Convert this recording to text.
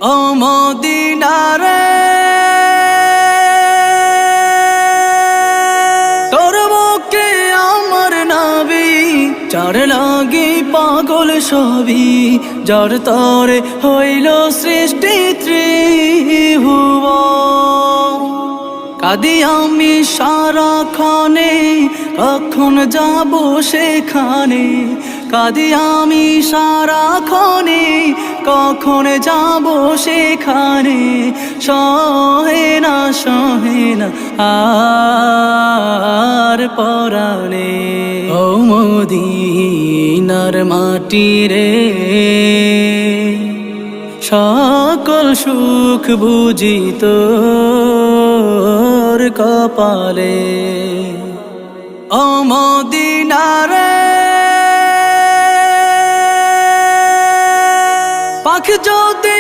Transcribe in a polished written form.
ও Medina রে, তোর মুখে আমার নবী, যার লাগি পাগল সবই, যার তরে হইল সৃষ্টি ত্রিভুবন। কাঁদি আমি সারাক্ষণে, কখন যাব সেখানে। কাঁদি আমি সারাক্ষণে, কখন যাব সেখানে। সহে না আর পরাণে। ও মদিনার মাটি রে, সকল সুখ বুঝি তোর কপালে। ও মদিনা রে, পাখ